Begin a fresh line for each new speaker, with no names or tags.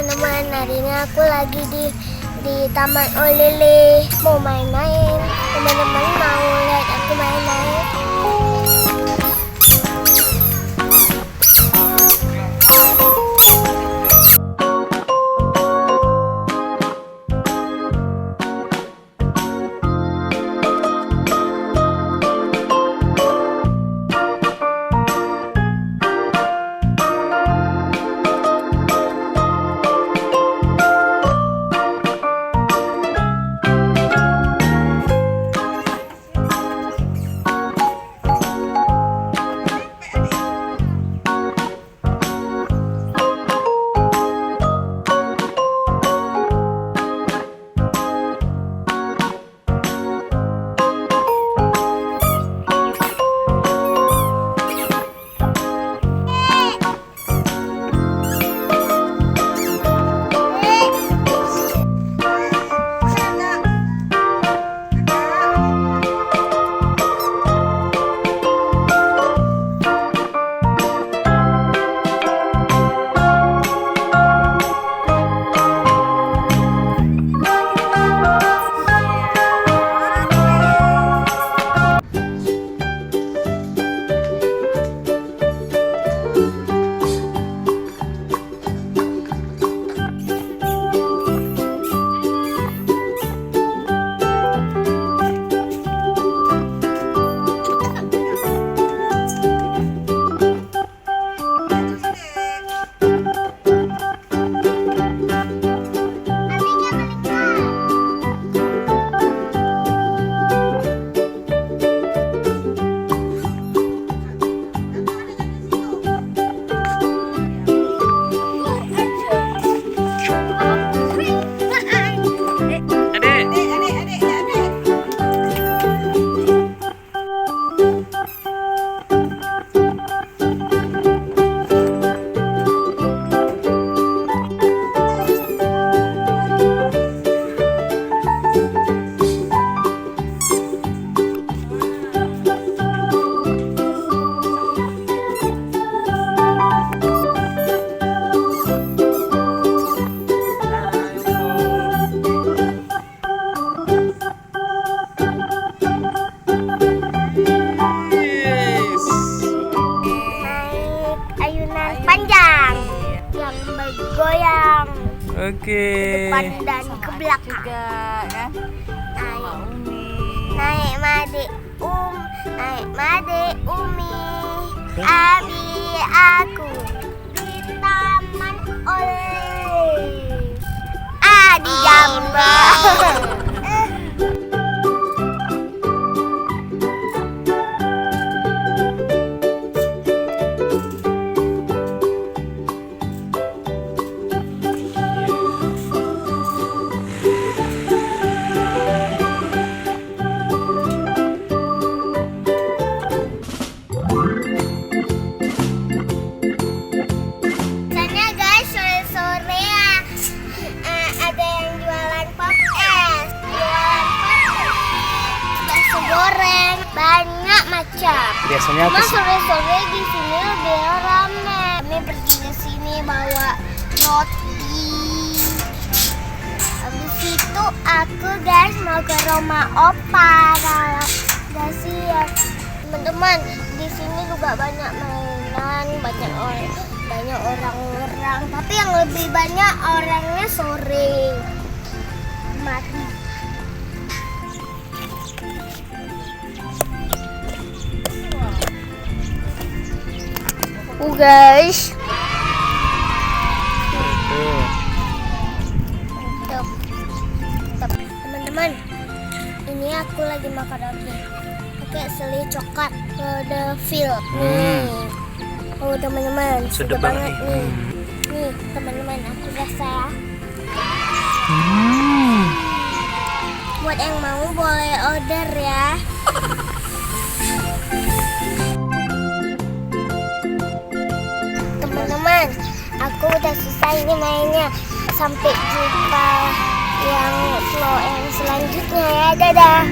teman-teman, hari ini aku lagi di Taman Olele mau main-main. Teman-teman mau lihat aku main-main? Panjang yang bergoyang
Oke.
ke depan dan ke belakang
juga kan
naik made naik made umi abi aku di Taman Olele di Jambang. Goreng banyak macam.
Biasanya
Cuma sore-sore di sini lebih ramai. Kami pergi ke sini bawa roti. Habis itu aku guys mau ke rumah opa. Gak siap. Teman-teman, di sini juga banyak mainan, banyak orang-orang. Tapi yang lebih banyak orangnya sore. Mati. Guys, teman-teman, ini aku lagi makan roti pakai seli coklat the feel nih. Oh teman-teman, sudah banget nih. Nih teman-teman, aku rasa ya. Buat yang mau boleh order ya. Teman-teman, aku udah selesai ini mainnya. Sampai jumpa yang vlog yang selanjutnya ya. Dadah.